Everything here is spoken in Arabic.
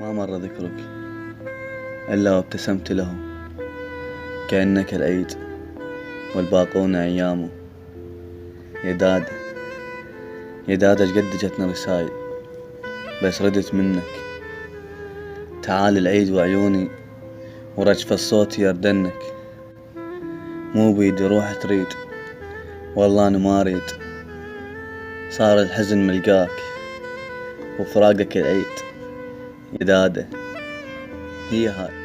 ما مر ذكرك إلا وابتسمت له، كأنك العيد والباقون أيامه. يا داد يا داد جد جتنا رسايل بس ردت منك. تعال العيد وعيوني ورجف الصوت يردنك. مو بيدي روح تريد، والله أنا ما أريد. صار الحزن ملقاك وفراقك العيد. يا دادة هي هاي.